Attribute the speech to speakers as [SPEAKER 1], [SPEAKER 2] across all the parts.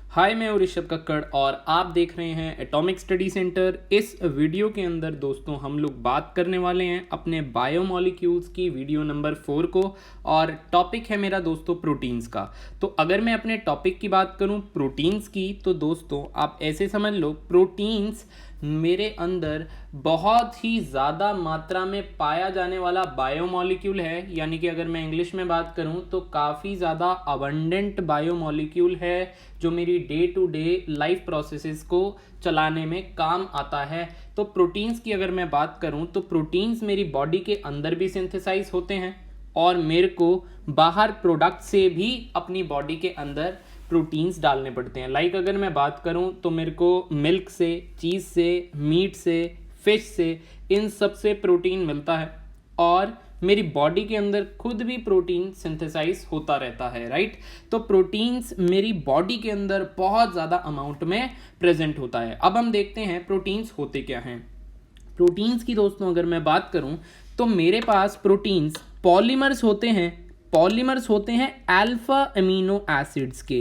[SPEAKER 1] हाय, मैं हूं ऋषभ कक्कड़ और आप देख रहे हैं एटॉमिक स्टडी सेंटर। इस वीडियो के अंदर दोस्तों हम लोग बात करने वाले हैं अपने बायोमॉलिक्यूल्स की वीडियो नंबर 4 को। और टॉपिक है मेरा दोस्तों प्रोटीन्स का। तो अगर मैं अपने टॉपिक की बात करूं प्रोटीन्स की, तो दोस्तों आप ऐसे समझ लो प्रोटीन्स मेरे अंदर बहुत ही ज़्यादा मात्रा में पाया जाने वाला बायोमॉलिक्यूल है। यानी कि अगर मैं इंग्लिश में बात करूं तो काफ़ी ज़्यादा अबंडेंट बायोमॉलिक्यूल है जो मेरी day to day life processes को चलाने में काम आता है। तो प्रोटीन्स की अगर मैं बात करूं तो प्रोटीन्स मेरी बॉडी के अंदर भी सिंथेसाइज होते हैं और मेरे को बाहर प्रोडक्ट से भी अपनी बॉडी के अंदर प्रोटीन्स डालने पड़ते हैं। लाइक अगर मैं बात करूं तो मेरे को मिल्क से, चीज़ से, मीट से, फिश से, इन सब से प्रोटीन मिलता है और मेरी बॉडी के अंदर खुद भी प्रोटीन सिंथेसाइज होता रहता है, राइट। तो प्रोटीन्स मेरी बॉडी के अंदर बहुत ज़्यादा अमाउंट में प्रेजेंट होता है। अब हम देखते हैं प्रोटीन्स होते क्या हैं। प्रोटीन्स की दोस्तों अगर मैं बात करूं तो मेरे पास प्रोटीन्स पॉलीमर्स होते हैं। पॉलीमर्स होते हैं अल्फा अमीनो एसिड्स के।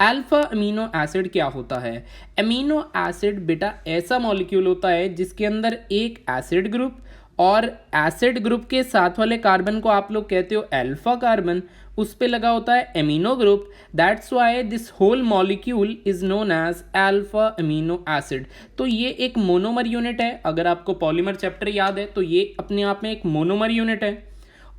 [SPEAKER 1] अल्फा अमीनो एसिड क्या होता है? अमीनो एसिड बेटा ऐसा मॉलिक्यूल होता है जिसके अंदर एक एसिड ग्रुप और एसिड ग्रुप के साथ वाले कार्बन को आप लोग कहते हो अल्फा कार्बन, उस पे लगा होता है amino group. That's why this whole molecule is known as alpha amino acid. तो ये एक मोनोमर यूनिट है। अगर आपको पॉलीमर चैप्टर याद है तो ये अपने आप में एक मोनोमर यूनिट है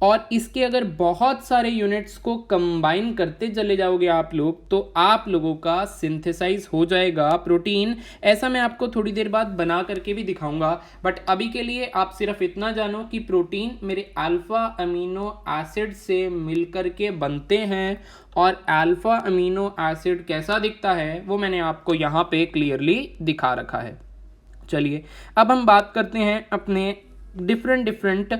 [SPEAKER 1] और इसके अगर बहुत सारे यूनिट्स को कंबाइन करते चले जाओगे आप लोग तो आप लोगों का सिंथेसाइज हो जाएगा प्रोटीन। ऐसा मैं आपको थोड़ी देर बाद बना करके भी दिखाऊंगा, बट अभी के लिए आप सिर्फ इतना जानो कि प्रोटीन मेरे अल्फा अमीनो एसिड से मिलकर के बनते हैं और अल्फा अमीनो एसिड कैसा दिखता है वो मैंने आपको यहाँ पे क्लियरली दिखा रखा है। चलिए अब हम बात करते हैं अपने डिफरेंट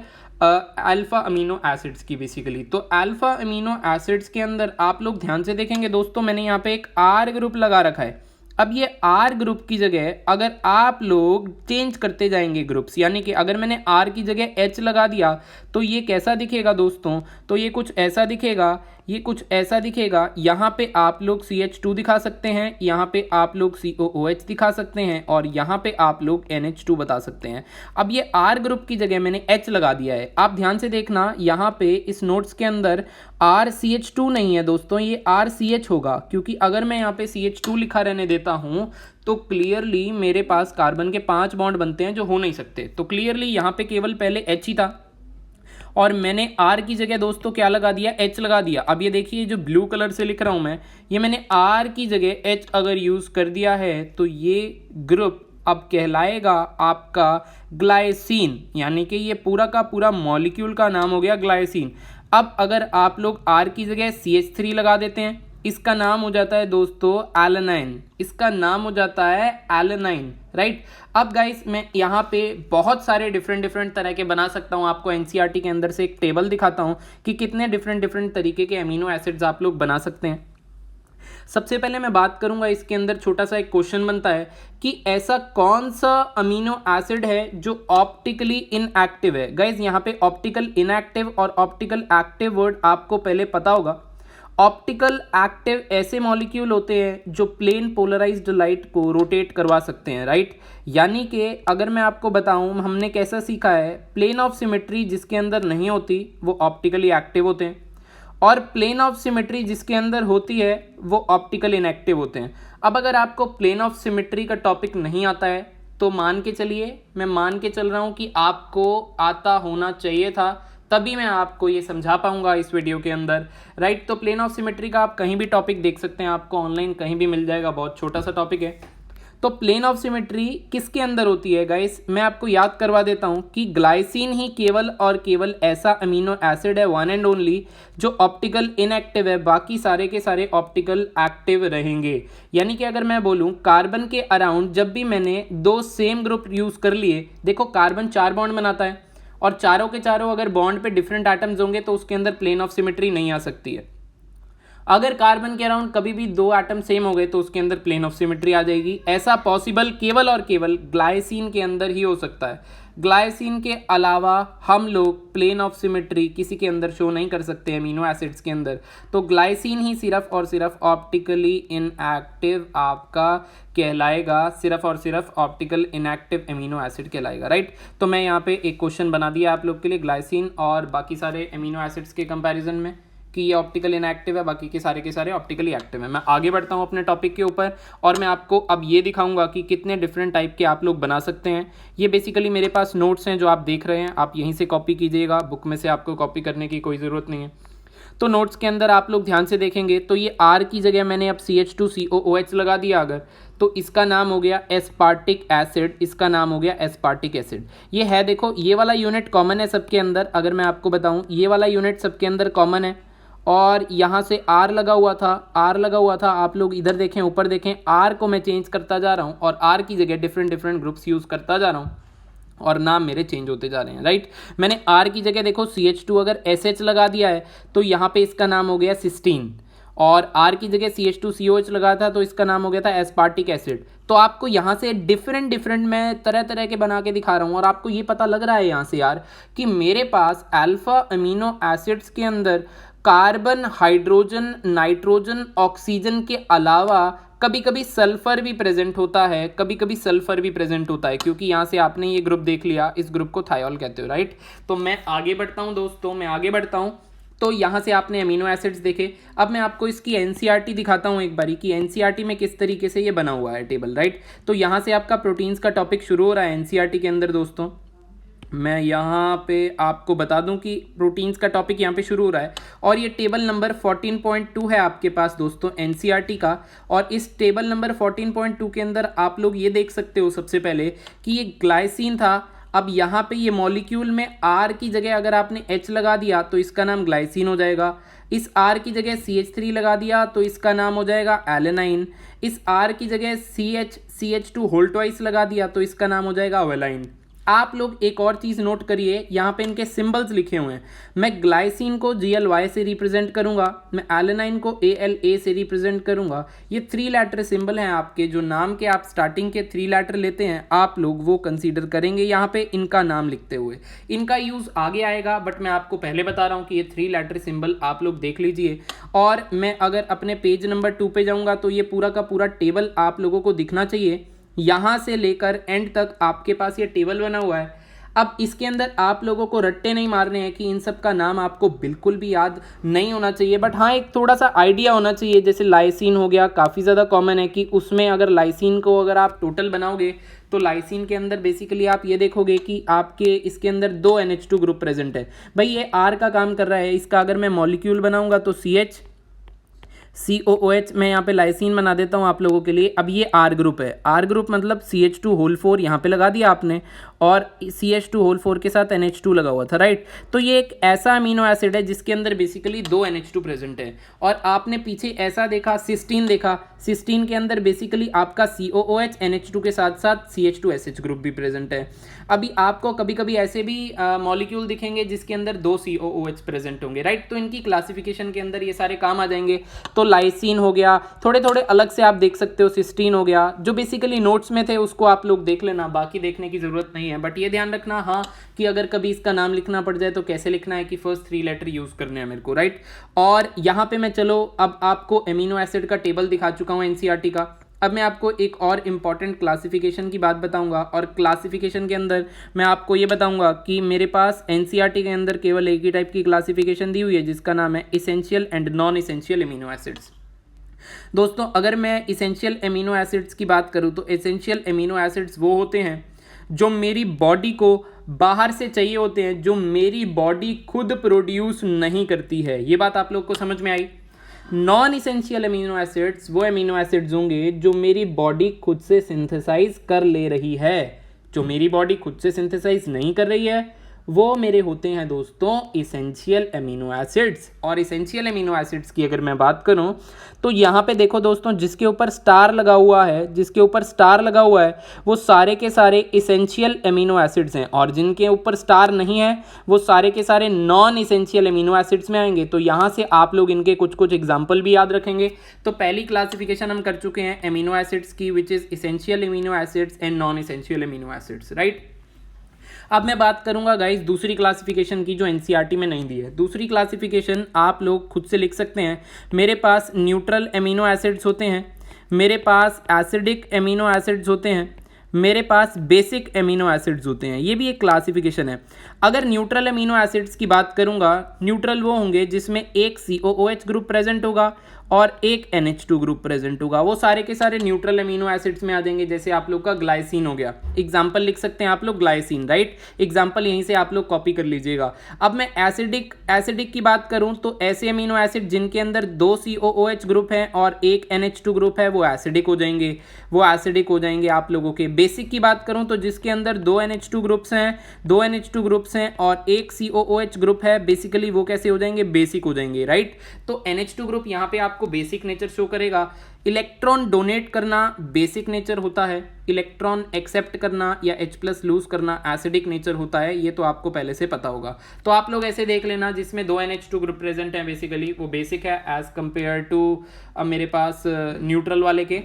[SPEAKER 1] अल्फा अमीनो एसिड्स की बेसिकली। तो अल्फा अमीनो एसिड्स के अंदर आप लोग ध्यान से देखेंगे दोस्तों, मैंने यहाँ पे एक आर ग्रुप लगा रखा है। अब ये आर ग्रुप की जगह अगर आप लोग चेंज करते जाएंगे ग्रुप्स, यानी कि अगर मैंने आर की जगह एच लगा दिया तो ये कैसा दिखेगा दोस्तों? तो ये कुछ ऐसा दिखेगा, ये कुछ ऐसा दिखेगा। यहाँ पे आप लोग CH2 दिखा सकते हैं, यहाँ पे आप लोग COOH दिखा सकते हैं और यहाँ पे आप लोग NH2 बता सकते हैं। अब ये R ग्रुप की जगह मैंने H लगा दिया है। आप ध्यान से देखना यहाँ पे इस नोट्स के अंदर RCH2 नहीं है दोस्तों, ये RCH होगा, क्योंकि अगर मैं यहाँ पे CH2 लिखा रहने देता हूँ तो क्लियरली मेरे पास कार्बन के 5 बॉन्ड बनते हैं जो हो नहीं सकते। तो क्लियरली यहाँ पे केवल पहले H ही था और मैंने R की जगह दोस्तों क्या लगा दिया? H लगा दिया। अब ये देखिए जो ब्लू कलर से लिख रहा हूं मैं, ये मैंने R की जगह H अगर यूज कर दिया है तो ये ग्रुप अब कहलाएगा आपका ग्लाइसिन, यानी कि ये पूरा का पूरा मॉलिक्यूल का नाम हो गया ग्लाइसिन। अब अगर आप लोग R की जगह CH3 लगा देते हैं, इसका नाम हो जाता है दोस्तों एलेनाइन, इसका नाम हो जाता है एलेनाइन, राइट। अब गाइस मैं यहाँ पे बहुत सारे डिफरेंट तरह के बना सकता हूँ। आपको एनसीईआरटी के अंदर से एक टेबल दिखाता हूँ कि कितने डिफरेंट तरीके के अमीनो एसिड्स आप लोग बना सकते हैं। सबसे पहले मैं बात करूंगा, इसके अंदर छोटा सा एक क्वेश्चन बनता है कि ऐसा कौन सा अमीनो एसिड है जो ऑप्टिकली इनएक्टिव है। गाइस यहाँ पे ऑप्टिकल इनएक्टिव और ऑप्टिकल एक्टिव वर्ड आपको पहले पता होगा। ऑप्टिकल एक्टिव ऐसे मॉलिक्यूल होते हैं जो प्लेन पोलराइज्ड लाइट को रोटेट करवा सकते हैं, राइट। यानी कि अगर मैं आपको बताऊं हमने कैसा सीखा है, प्लेन ऑफ सिमेट्री जिसके अंदर नहीं होती वो ऑप्टिकली एक्टिव होते हैं और प्लेन ऑफ सिमेट्री जिसके अंदर होती है वो ऑप्टिकल इनएक्टिव होते हैं। अब अगर आपको प्लेन ऑफ सिमेट्री का टॉपिक नहीं आता है तो मान के चलिए, मैं मान के चल रहा हूं कि आपको आता होना चाहिए था, तभी मैं आपको ये समझा पाऊंगा इस वीडियो के अंदर, राइट। तो प्लेन ऑफ सिमेट्री का आप कहीं भी टॉपिक देख सकते हैं, आपको ऑनलाइन कहीं भी मिल जाएगा, बहुत छोटा सा टॉपिक है। तो प्लेन ऑफ सिमेट्री किसके अंदर होती है गाइस? मैं आपको याद करवा देता हूं कि ग्लाइसिन ही केवल और केवल ऐसा अमीनो एसिड है वन एंड ओनली जो ऑप्टिकल इनएक्टिव है, बाकी सारे के सारे ऑप्टिकल एक्टिव रहेंगे। यानी कि अगर मैं बोलूं कार्बन के अराउंड जब भी मैंने दो सेम ग्रुप यूज कर लिए, देखो कार्बन 4 बॉन्ड बनाता है और चारों के चारों अगर बॉन्ड पे डिफरेंट एटम्स होंगे तो उसके अंदर प्लेन ऑफ सिमेट्री नहीं आ सकती है। अगर कार्बन के अराउंड कभी भी दो एटम सेम हो गए तो उसके अंदर प्लेन ऑफ सिमेट्री आ जाएगी। ऐसा पॉसिबल केवल और केवल ग्लाइसिन के अंदर ही हो सकता है। ग्लाइसिन के अलावा हम लोग प्लेन ऑफ सिमेट्री किसी के अंदर शो नहीं कर सकते अमीनो एसिड्स के अंदर। तो ग्लाइसिन ही सिर्फ और सिर्फ ऑप्टिकली इनएक्टिव आपका कहलाएगा, सिर्फ और सिर्फ ऑप्टिकल इनएक्टिव अमीनो एसिड कहलाएगा, राइट। तो मैं यहाँ पे एक क्वेश्चन बना दिया आप लोग के लिए ग्लाइसिन और बाकी सारे अमीनो एसिड्स के कंपैरिजन में कि ये ऑप्टिकल इनएक्टिव है, बाकी के सारे ऑप्टिकली एक्टिव है। मैं आगे बढ़ता हूँ अपने टॉपिक के ऊपर और मैं आपको अब ये दिखाऊंगा कि कितने डिफरेंट टाइप के आप लोग बना सकते हैं। ये बेसिकली मेरे पास नोट्स हैं जो आप देख रहे हैं, आप यहीं से कॉपी कीजिएगा, बुक में से आपको कॉपी करने की कोई ज़रूरत नहीं है। तो नोट्स के अंदर आप लोग ध्यान से देखेंगे तो ये R की जगह मैंने अब CH2COOH लगा दिया अगर, तो इसका नाम हो गया एस्पार्टिक एसिड, इसका नाम हो गया एस्पार्टिक एसिड। ये है, देखो ये वाला यूनिट कॉमन है सबके अंदर। अगर मैं आपको बताऊं ये वाला यूनिट सबके अंदर कॉमन है और यहाँ से R लगा हुआ था, आप लोग इधर देखें, ऊपर देखें, R को मैं चेंज करता जा रहा हूँ और R की जगह डिफरेंट ग्रुप्स यूज़ करता जा रहा हूँ और नाम मेरे चेंज होते जा रहे हैं, राइट। मैंने R की जगह देखो CH2 अगर SH लगा दिया है तो यहाँ पे इसका नाम हो गया सिस्टीन और R की जगह CH2COH लगा था तो इसका नाम हो गया था एस्पार्टिक एसिड। तो आपको यहाँ से डिफरेंट मैं तरह के बना के दिखा रहा हूँ और आपको ये पता लग रहा है यहाँ से यार कि मेरे पास अल्फा अमीनो एसिड्स के अंदर कार्बन, हाइड्रोजन, नाइट्रोजन, ऑक्सीजन के अलावा कभी कभी सल्फर भी प्रेजेंट होता है, क्योंकि यहाँ से आपने ये ग्रुप देख लिया, इस ग्रुप को थायोल कहते हो, राइट। तो मैं आगे बढ़ता हूँ दोस्तों, तो यहाँ से आपने अमीनो एसिड्स देखे। अब मैं आपको इसकी एनसीईआरटी दिखाता हूँ एक बारी कि एनसीईआरटी में किस तरीके से ये बना हुआ है टेबल, राइट। तो यहाँ से आपका प्रोटीन्स का टॉपिक शुरू हो रहा है एनसीईआरटी के अंदर दोस्तों। मैं यहाँ पे आपको बता दूं कि प्रोटीन्स का टॉपिक यहाँ पे शुरू हो रहा है और ये टेबल नंबर 14.2 है आपके पास दोस्तों एनसीईआरटी का। और इस टेबल नंबर 14.2 के अंदर आप लोग ये देख सकते हो सबसे पहले कि ये ग्लाइसिन था। अब यहाँ पे ये मॉलिक्यूल में R की जगह अगर आपने H लगा दिया तो इसका नाम ग्लाइसिन हो जाएगा। इस R की जगह CH3 लगा दिया तो इसका नाम हो जाएगा एलेनाइन। इस R की जगह CH2 होल ट्वाइस लगा दिया तो इसका नाम हो जाएगा वेलाइन। आप लोग एक और चीज़ नोट करिए, यहाँ पे इनके सिंबल्स लिखे हुए हैं। मैं ग्लाइसिन को GLY से रिप्रेजेंट करूंगा, मैं एलेनाइन को ALA से रिप्रेजेंट करूंगा। ये 3 लेटर सिंबल हैं आपके, जो नाम के आप स्टार्टिंग के 3 लेटर लेते हैं आप लोग वो कंसीडर करेंगे यहाँ पे इनका नाम लिखते हुए। इनका यूज़ आगे आएगा बट मैं आपको पहले बता रहा हूँ कि ये 3 लेटर सिंबल आप लोग देख लीजिए। और मैं अगर अपने पेज नंबर 2 पे जाऊँगा तो ये पूरा का पूरा टेबल आप लोगों को दिखना चाहिए। यहाँ से लेकर एंड तक आपके पास ये टेबल बना हुआ है। अब इसके अंदर आप लोगों को रट्टे नहीं मारने हैं कि इन सब का नाम आपको बिल्कुल भी याद नहीं होना चाहिए, बट हाँ एक थोड़ा सा आइडिया होना चाहिए। जैसे लाइसिन हो गया, काफ़ी ज़्यादा कॉमन है कि उसमें अगर लाइसिन को अगर आप टोटल बनाओगे तो लाइसिन के अंदर बेसिकली आप ये देखोगे कि आपके इसके अंदर 2 NH2 ग्रुप प्रेजेंट है। भाई ये R का काम कर रहा है, इसका अगर मैं मॉलिक्यूल बनाऊंगा तो COOH मैं यहाँ पे लाइसिन बना देता हूँ आप लोगों के लिए। अब ये R ग्रुप है, R ग्रुप मतलब CH2 होल 4 यहाँ पे लगा दिया आपने और CH2 होल 4 के साथ NH2 लगा हुआ था, राइट। तो ये एक ऐसा अमीनो एसिड है जिसके अंदर बेसिकली 2 NH2 प्रेजेंट है। और आपने पीछे ऐसा देखा, सिस्टीन देखा, सिस्टीन के अंदर बेसिकली आपका COOH NH2 के साथ साथ CH2SH ग्रुप भी प्रेजेंट है। अभी आपको कभी कभी ऐसे भी मॉलिक्यूल दिखेंगे जिसके अंदर 2 COOH प्रेजेंट होंगे, राइट। तो इनकी क्लासिफिकेशन के अंदर ये सारे काम आ जाएंगे। तो लाइसिन हो गया, थोड़े अलग से आप देख सकते हो, सिस्टीन हो गया, जो बेसिकली नोट्स में थे उसको आप लोग देख लेना, बाकी देखने की जरूरत नहीं है। बट ये ध्यान रखना हाँ कि अगर कभी इसका नाम लिखना पड़ जाए तो कैसे लिखना है कि फर्स्ट 3 लेटर यूज करने हैं मेरे को, राइट। और यहाँ पे मैं चलो अब आपको अमीनो एसिड का टेबल दिखा चुका हूँ एनसीईआरटी का। अब मैं आपको एक और इम्पॉर्टेंट क्लासिफिकेशन की बात बताऊंगा और क्लासिफिकेशन के अंदर मैं आपको ये बताऊंगा कि मेरे पास एनसीईआरटी के अंदर केवल एक ही टाइप की क्लासिफिकेशन दी हुई है जिसका नाम है essential and non essential amino acids. दोस्तों अगर मैं इसेंशियल अमीनो एसिड्स की बात करूं तो इसेंशियल अमीनो एसिड्स वो होते हैं जो मेरी बॉडी को बाहर से चाहिए होते हैं, जो मेरी बॉडी खुद प्रोड्यूस नहीं करती है। ये बात आप लोग को समझ में आई। नॉन इसेंशियल अमीनो एसिड्स वो अमीनो एसिड्स होंगे जो मेरी बॉडी खुद से सिंथेसाइज कर ले रही है। जो मेरी बॉडी खुद से सिंथेसाइज नहीं कर रही है वो मेरे होते हैं दोस्तों इसेंशियल एमिनो एसिड्स। और इसेंशियल एमिनो एसिड्स की अगर मैं बात करूं तो यहाँ पे देखो दोस्तों, जिसके ऊपर स्टार लगा हुआ है वो सारे के सारे इसेंशियल एमिनो एसिड्स हैं, और जिनके ऊपर स्टार नहीं है वो सारे के सारे नॉन इसेंशियल एमिनो एसिड्स में आएंगे। तो यहाँ से आप लोग इनके कुछ कुछ एग्जाम्पल भी याद रखेंगे। तो पहली क्लासिफिकेशन हम कर चुके हैं एमिनो एसिड्स की, which is essential amino acids and non essential amino acids, right. अब मैं बात करूंगा गाइस दूसरी क्लासिफिकेशन की, जो एनसीईआरटी में नहीं दी है। दूसरी क्लासिफिकेशन आप लोग खुद से लिख सकते हैं। मेरे पास न्यूट्रल एमिनो एसिड्स होते हैं, मेरे पास एसिडिक एमिनो एसिड्स होते हैं, मेरे पास बेसिक एमिनो एसिड्स होते हैं। ये भी एक क्लासिफिकेशन है। अगर न्यूट्रल एमिनो एसिड्स की बात करूंगा, न्यूट्रल वो होंगे जिसमें एक COOH ग्रुप प्रेजेंट होगा और एक NH2 ग्रुप प्रेजेंट होगा। वो सारे के सारे न्यूट्रल एमिनो एसिड्स में आ जाएंगे। जैसे आप लोग का ग्लाइसिन हो गया, एग्जाम्पल लिख सकते हैं आप लोग ग्लाइसिन, राइट। एग्जाम्पल यहीं से आप लोग कॉपी कर लीजिएगा। अब मैं एसिडिक की बात करूं तो ऐसे एमिनो एसिड जिनके अंदर 2 COOH ग्रुप है और एक NH2 ग्रुप है वो एसिडिक हो जाएंगे आप लोगों के। बेसिक की बात करूं तो जिसके अंदर 2 NH2 ग्रुप्स हैं और एक COOH ग्रुप है, बेसिकली वो कैसे हो जाएंगे, बेसिक हो जाएंगे, राइट। तो NH2 ग्रुप यहाँ पे आपको बेसिक नेचर शो करेगा। इलेक्ट्रॉन डोनेट करना बेसिक नेचर होता है, इलेक्ट्रॉन एक्सेप्ट करना या H+ लूज करना एसिडिक नेचर होता है। ये तो आपको पहले से पता होगा। तो आप लोग ऐसे देख लेना, जिसमें 2 NH2 ग्रुप प्रेजेंट है बेसिकली वो बेसिक है एज कंपेयर टू मेरे पास न्यूट्रल वाले के।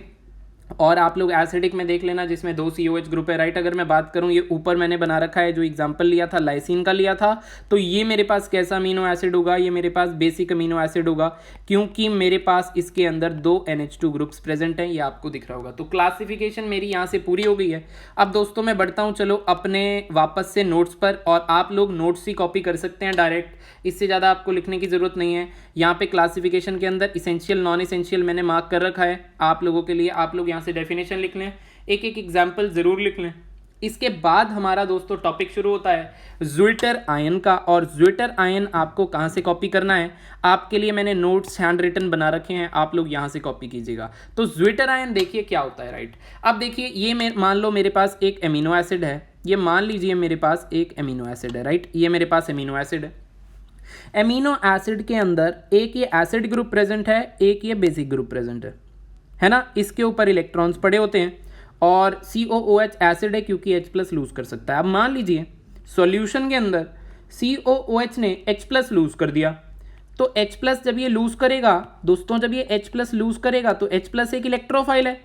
[SPEAKER 1] और आप लोग एसिडिक में देख लेना जिसमें 2 COH ग्रुप है, राइट। अगर मैं बात करूं, ये ऊपर मैंने बना रखा है जो एग्जांपल लिया था लाइसिन का लिया था, तो ये मेरे पास कैसा अमीनो एसिड होगा, ये मेरे पास बेसिक अमीनो एसिड होगा, क्योंकि मेरे पास इसके अंदर 2 NH2 ग्रुप्स प्रेजेंट हैं। ये आपको दिख रहा होगा। तो क्लासिफिकेशन मेरी यहाँ से पूरी हो गई है। अब दोस्तों मैं बढ़ता हूँ चलो अपने वापस से नोट्स पर, और आप लोग नोट्स ही कॉपी कर सकते हैं डायरेक्ट, इससे ज़्यादा आपको लिखने की ज़रूरत नहीं है। यहाँ पे क्लासिफिकेशन के अंदर इसेंशियल नॉन इसेंशियल मैंने मार्क कर रखा है आप लोगों के लिए। आप लोग यहाँ से डेफिनेशन लिख लें, एक एक एग्जाम्पल ज़रूर लिख लें। इसके बाद हमारा दोस्तों टॉपिक शुरू होता है ज्विटर आयन का। और ज्विटर आयन आपको कहाँ से कॉपी करना है, आपके लिए मैंने नोट्स हैंड रिटन बना रखे हैं, आप लोग यहाँ से कॉपी कीजिएगा। तो ज्विटर आयन देखिए क्या होता है, राइट। अब देखिए ये मान लो मेरे पास एक एमिनो एसिड है, ये मान लीजिए मेरे पास एक एमिनो एसिड है, राइट। ये मेरे पास एमिनो एसिड है। एमिनो एसिड के अंदर एक ये एसिड ग्रुप प्रेजेंट है, एक ये बेसिक ग्रुप प्रेजेंट है ना। इसके ऊपर इलेक्ट्रॉन्स पड़े होते हैं और COOH एसिड है क्योंकि H+ लूज कर सकता है। अब मान लीजिए सॉल्यूशन के अंदर COOH ने H+ लूज कर दिया, तो H+ जब ये लूज करेगा दोस्तों, जब ये H+ लूज करेगा तो H+ एक इलेक्ट्रोफाइल है।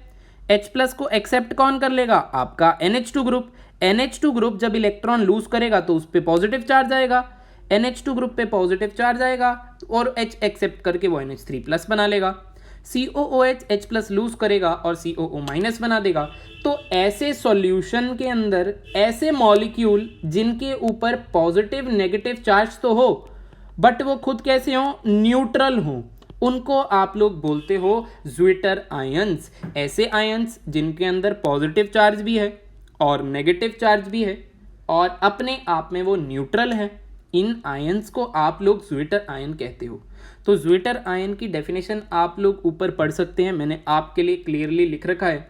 [SPEAKER 1] H+ को एक्सेप्ट कौन कर लेगा, आपका NH2 ग्रुप। NH2 ग्रुप जब इलेक्ट्रॉन लूज करेगा तो उस पर पॉजिटिव चार्ज आएगा, NH2 ग्रुप पे पॉजिटिव चार्ज आएगा और H एक्सेप्ट करके वो NH3+ बना लेगा। COOH H+ लूज करेगा और COO- बना देगा। तो ऐसे सॉल्यूशन के अंदर ऐसे मॉलिक्यूल जिनके ऊपर पॉजिटिव नेगेटिव चार्ज तो हो बट वो खुद कैसे हो, न्यूट्रल हो, उनको आप लोग बोलते हो ज्विटर आयंस। ऐसे आयंस जिनके अंदर पॉजिटिव चार्ज भी है और नेगेटिव चार्ज भी है और अपने आप में वो न्यूट्रल है, इन आयंस को आप लोग ज्विटर आयन कहते हो। तो ज्विटर आयन की डेफिनेशन आप लोग ऊपर पढ़ सकते हैं, मैंने आपके लिए क्लियरली लिख रखा है।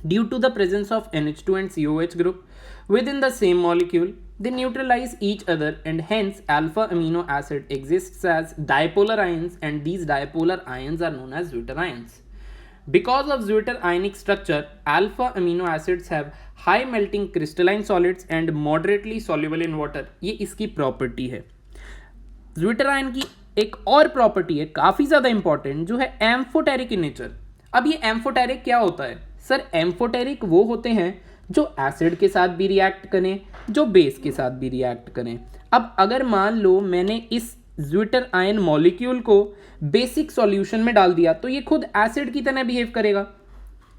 [SPEAKER 1] Due to the presence of NH2 and COH group within the same molecule, they neutralize each other and hence alpha amino acid exists as dipolar ions and these dipolar ions are known as Zwitter ions. Because of Zwitter ionic structure, alpha amino acids have high melting crystalline solids and moderately soluble in water. ये इसकी property है। Zwitter ion की एक और property है काफ़ी ज़्यादा important, जो है एम्फोटेरिक इन नेचर। अब ये एम्फोटेरिक क्या होता है सर, एम्फोटेरिक वो होते हैं जो एसिड के साथ भी रिएक्ट करें, जो बेस के साथ भी रिएक्ट करें। अब अगर मान लो मैंने इस ज्विटर आयन मॉलिक्यूल को बेसिक सॉल्यूशन में डाल दिया तो ये खुद एसिड की तरह बिहेव करेगा,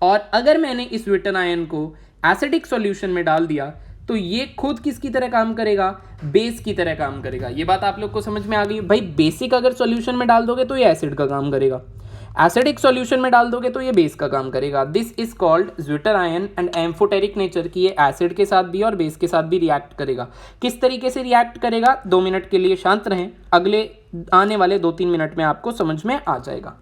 [SPEAKER 1] और अगर मैंने इस ज्विटर आयन को एसिडिक सॉल्यूशन में डाल दिया तो ये खुद किसकी तरह काम करेगा, बेस की तरह काम करेगा। ये बात आप लोग को समझ में आ गई भाई। बेसिक अगर सॉल्यूशन में डाल दोगे तो ये एसिड का काम करेगा, एसिडिक सॉल्यूशन में डाल दोगे तो ये बेस का काम करेगा। This is called zwitter ion and amphoteric nature की, ये एसिड के साथ भी और बेस के साथ भी रिएक्ट करेगा। किस तरीके से रिएक्ट करेगा, 2 मिनट के लिए शांत रहें, अगले आने वाले 2-3 मिनट में आपको समझ में आ जाएगा।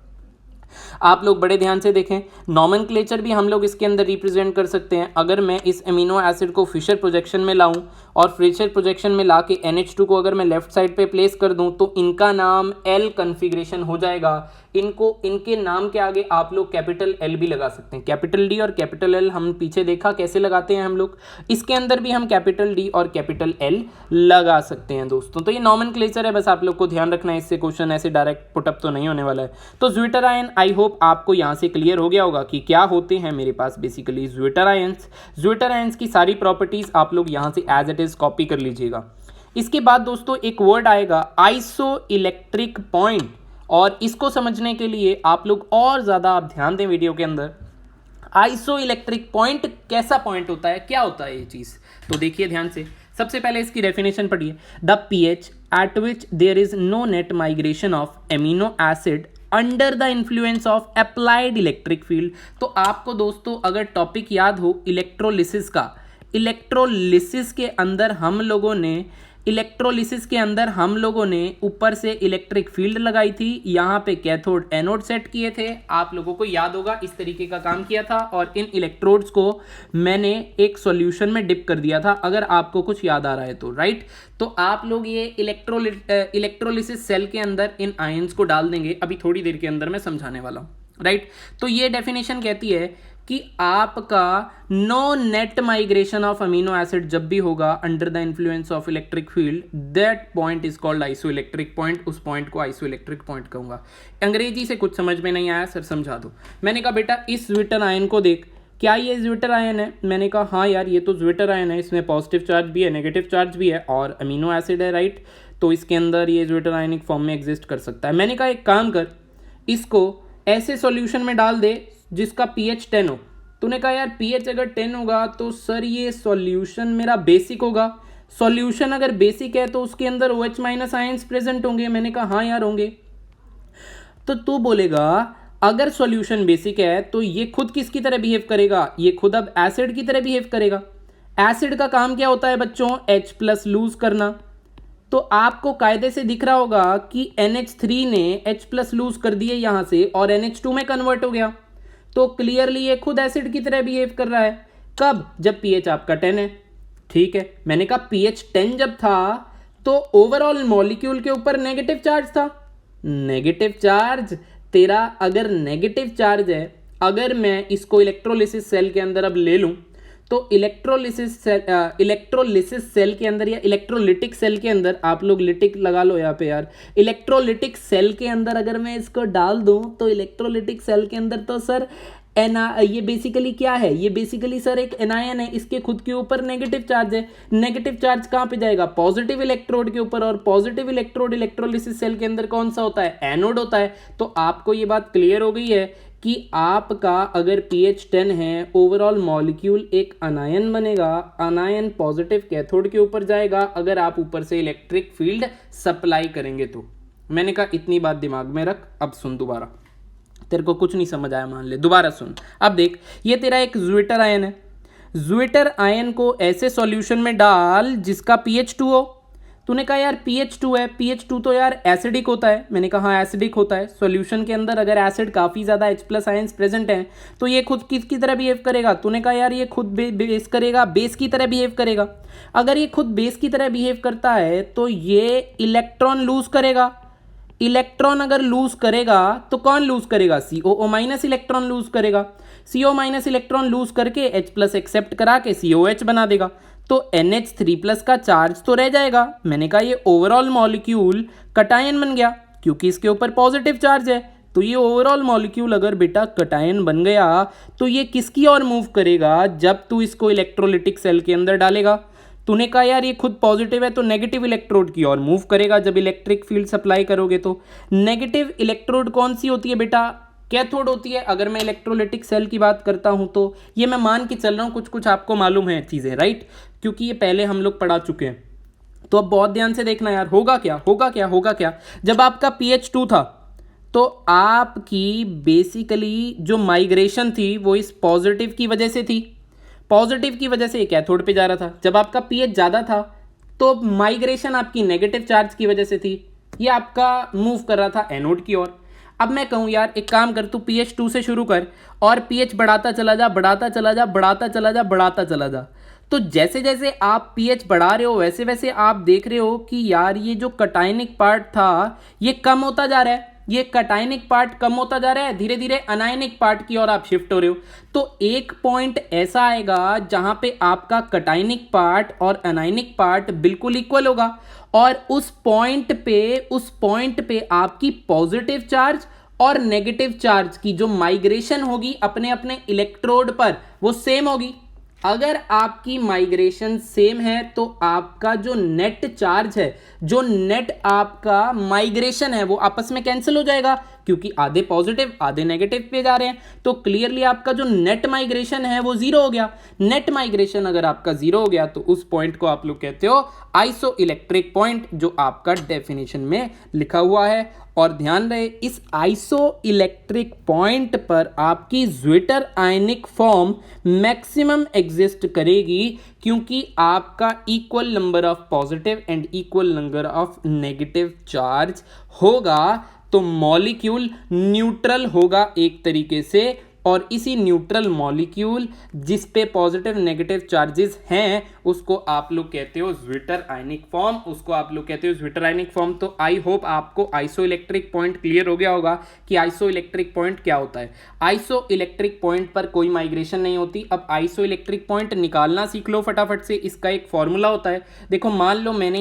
[SPEAKER 1] आप लोग बड़े ध्यान से देखें, नॉमेनक्लेचर भी हम लोग इसके अंदर रिप्रेजेंट कर सकते हैं। अगर मैं इस अमीनो एसिड को फिशर प्रोजेक्शन में लाऊं और फिशर प्रोजेक्शन में ला के NH2 को अगर मैं लेफ्ट साइड पे प्लेस कर दूं तो इनका नाम L कन्फिग्रेशन हो जाएगा। इनके नाम के आगे आप लोग कैपिटल L भी लगा सकते हैं। कैपिटल D और कैपिटल L हम पीछे देखा कैसे लगाते हैं हम लोग, इसके अंदर भी हम कैपिटल D और कैपिटल L लगा सकते हैं दोस्तों। तो ये नॉमेनक्लेचर है, बस आप लोग को ध्यान रखना है, इससे क्वेश्चन ऐसे डायरेक्ट पुटअप तो नहीं होने वाला है। तो ज्विटर आयन, आई होप आपको यहाँ से क्लियर हो गया होगा कि क्या होते हैं मेरे पास basically zwitterions. Zwitterions की सारी प्रॉपर्टीज आप लोग यहाँ से एज इट इज कॉपी कर लीजिएगा। इसके बाद दोस्तों एक वर्ड आएगा आइसो इलेक्ट्रिक पॉइंट, और इसको समझने के लिए आप लोग और ज्यादा आप ध्यान दें वीडियो के अंदर। आइसो इलेक्ट्रिक पॉइंट कैसा पॉइंट होता है, क्या होता है ये चीज, तो देखिए ध्यान से। सबसे पहले इसकी डेफिनेशन पढ़िए, the pH at which there is no net migration of amino acid under the influence of applied electric field. तो आपको दोस्तों अगर टॉपिक याद हो इलेक्ट्रोलिसिस का, इलेक्ट्रोलिसिस के अंदर हम लोगों ने ऊपर से इलेक्ट्रिक फील्ड लगाई थी, यहाँ पे कैथोड एनोड सेट किए थे, आप लोगों को याद होगा इस तरीके का काम किया था, और इन इलेक्ट्रोड्स को मैंने एक सॉल्यूशन में डिप कर दिया था, अगर आपको कुछ याद आ रहा है तो, राइट। तो आप लोग ये इलेक्ट्रोलिसिस सेल के अंदर इन आयंस को डाल देंगे, अभी थोड़ी देर के अंदर मैं समझाने वाला हूँ, राइट। तो ये डेफिनेशन कहती है कि आपका no net migration of amino acid जब भी होगा under the influence of electric field, that point is called isoelectric point, उस पॉइंट को आइसो इलेक्ट्रिक पॉइंट कहूंगा। अंग्रेजी से कुछ समझ में नहीं आया सर समझा दो। मैंने कहा बेटा इस ज्विटर आयन को देख, क्या ये ज्विटर आयन है? मैंने कहा हाँ यार ये तो ज्विटर आयन है, इसमें पॉजिटिव चार्ज भी है नेगेटिव चार्ज भी है और अमीनो एसिड है, राइट। तो इसके अंदर ये ज्विटर आयनिक फॉर्म में एग्जिस्ट कर सकता है। मैंने कहा एक काम कर, इसको ऐसे सॉल्यूशन में डाल दे जिसका pH 10 हो। तूने कहा यार pH अगर 10 होगा तो सर ये सॉल्यूशन मेरा बेसिक होगा, सॉल्यूशन अगर बेसिक है तो उसके अंदर OH माइनस आयंस प्रेजेंट होंगे। मैंने कहा हाँ यार होंगे। तो तू बोलेगा अगर सॉल्यूशन बेसिक है तो ये खुद किसकी तरह बिहेव करेगा, ये खुद अब एसिड की तरह बिहेव करेगा। एसिड का काम क्या होता है बच्चों, H+ लूज करना। तो आपको कायदे से दिख रहा होगा कि NH3 ने H+ लूज कर दिए यहां से और NH2 में कन्वर्ट हो गया, तो क्लियरली ये खुद एसिड की तरह बिहेव कर रहा है। कब? जब pH आपका 10 है, ठीक है। मैंने कहा pH 10 जब था तो ओवरऑल मॉलिक्यूल के ऊपर नेगेटिव चार्ज था। नेगेटिव चार्ज तेरा अगर नेगेटिव चार्ज है, अगर मैं इसको इलेक्ट्रोलिसिस सेल के अंदर अब ले लूं तो इलेक्ट्रोलिसिस सेल के अंदर या इलेक्ट्रोलिटिक सेल के अंदर, आप लोग लिटिक लगा लो यहाँ पे यार, इलेक्ट्रोलिटिक सेल के अंदर अगर मैं इसको डाल दूं तो इलेक्ट्रोलिटिक सेल के अंदर तो सर ये बेसिकली क्या है, ये बेसिकली सर एक एनायन है, इसके खुद के ऊपर नेगेटिव चार्ज है। नेगेटिव चार्ज कहाँ पे जाएगा, पॉजिटिव इलेक्ट्रोड के ऊपर, और पॉजिटिव इलेक्ट्रोड इलेक्ट्रोलिसिस सेल के अंदर कौन सा होता है, एनोड होता है। तो आपको ये बात क्लियर हो गई है कि आपका अगर pH 10 है, ओवरऑल मॉलिक्यूल एक अनायन बनेगा, अनायन पॉजिटिव कैथोड के ऊपर जाएगा अगर आप ऊपर से इलेक्ट्रिक फील्ड सप्लाई करेंगे तो। मैंने कहा इतनी बात दिमाग में रख, अब सुन दोबारा, तेरे को कुछ नहीं समझ आया मान ले, दोबारा सुन। अब देख ये तेरा एक ज्विटर आयन है, ज्विटर आयन को ऐसे सॉल्यूशन में डाल जिसका pH 2 हो। तूने कहा यार pH 2 है, pH 2 तो यार एसिडिक होता है। मैंने कहा हाँ एसिडिक होता है। सॉल्यूशन के अंदर अगर एसिड काफ़ी ज़्यादा H+ आयंस प्रेजेंट हैं तो ये खुद किसकी तरह बिहेव करेगा, तूने कहा यार ये खुद बेस करेगा, बेस की तरह बिहेव करेगा। अगर ये खुद बेस की तरह बिहेव करता है तो ये इलेक्ट्रॉन लूज करेगा। इलेक्ट्रॉन अगर लूज करेगा तो कौन लूज करेगा, COO- इलेक्ट्रॉन लूज करेगा। CO- इलेक्ट्रॉन लूज करके H+ एक्सेप्ट करा के COH बना देगा, तो NH3+ का चार्ज तो रह जाएगा। मैंने कहा ये ओवरऑल मॉलिक्यूल कटायन बन गया क्योंकि इसके ऊपर पॉजिटिव चार्ज है। तो ये ओवरऑल मॉलिक्यूल अगर बेटा कटायन बन गया तो ये किसकी ओर मूव करेगा, जब तू इसको इलेक्ट्रोलिटिक सेल के अंदर डालेगा। तूने कहा यार ये खुद पॉजिटिव है तो नेगेटिव इलेक्ट्रोड की ओर मूव करेगा जब इलेक्ट्रिक फील्ड सप्लाई करोगे। तो नेगेटिव इलेक्ट्रोड कौन सी होती है बेटा, कैथोड होती है। अगर मैं इलेक्ट्रोलिटिक सेल की बात करता हूं तो ये मैं मान के चल रहा हूं कुछ कुछ आपको मालूम है चीजें, राइट, क्योंकि ये पहले हम लोग पढ़ा चुके हैं। तो अब बहुत ध्यान से देखना यार, होगा क्या होगा क्या होगा क्या, जब आपका pH 2 था तो आपकी बेसिकली जो माइग्रेशन थी वो इस पॉजिटिव की वजह से थी, पॉजिटिव की वजह से ये कैथोड पे जा रहा था। जब आपका pH ज़्यादा था तो माइग्रेशन आपकी नेगेटिव चार्ज की वजह से थी, ये आपका मूव कर रहा था एनोड की ओर। अब मैं कहूँ यार एक काम कर, तू pH 2 से शुरू कर और pH बढ़ाता चला जा, बढ़ाता चला जा, बढ़ाता चला जा, बढ़ाता चला जा। तो जैसे जैसे आप pH बढ़ा रहे हो वैसे वैसे आप देख रहे हो कि यार ये जो कटायनिक पार्ट था ये कम होता जा रहा है, ये कटायनिक पार्ट कम होता जा रहा है, धीरे धीरे अनायनिक पार्ट की ओर आप शिफ्ट हो रहे हो। तो एक पॉइंट ऐसा आएगा जहां पे आपका कटायनिक पार्ट और अनायनिक पार्ट बिल्कुल इक्वल होगा और उस पॉइंट पे आपकी पॉजिटिव चार्ज और नेगेटिव चार्ज की जो माइग्रेशन होगी अपने अपने इलेक्ट्रोड पर वो सेम होगी। अगर आपकी माइग्रेशन सेम है तो आपका जो नेट चार्ज है, जो नेट आपका माइग्रेशन है वो आपस में कैंसिल हो जाएगा क्योंकि आधे पॉजिटिव आधे नेगेटिव पे जा रहे हैं। तो क्लियरली आपका जो नेट माइग्रेशन है वो जीरो हो गया। नेट माइग्रेशन अगर आपका जीरो हो गया तो उस पॉइंट को आप लोग कहते हो आइसो इलेक्ट्रिक पॉइंट, जो आपका डेफिनेशन में लिखा हुआ है। और ध्यान रहे इस आइसो इलेक्ट्रिक पॉइंट पर आपकी zwitter ionic form maximum exist करेगी क्योंकि आपका equal number of positive and equal number of negative charge होगा। तो मॉलिक्यूल न्यूट्रल होगा एक तरीके से, और इसी न्यूट्रल मॉलिक्यूल जिस पे पॉजिटिव नेगेटिव चार्जेस हैं उसको आप लोग कहते हो ज्विटर आयनिक फॉर्म, उसको आप लोग कहते हो ज्विटर आयनिक फॉर्म। तो आई होप आपको आइसो इलेक्ट्रिक पॉइंट क्लियर हो गया होगा कि आइसो इलेक्ट्रिक पॉइंट क्या होता है। आइसो इलेक्ट्रिक पॉइंट पर कोई माइग्रेशन नहीं होती। अब आइसो इलेक्ट्रिक पॉइंट निकालना सीख लो फटाफट से। इसका एक फॉर्मूला होता है, देखो मान लो मैंने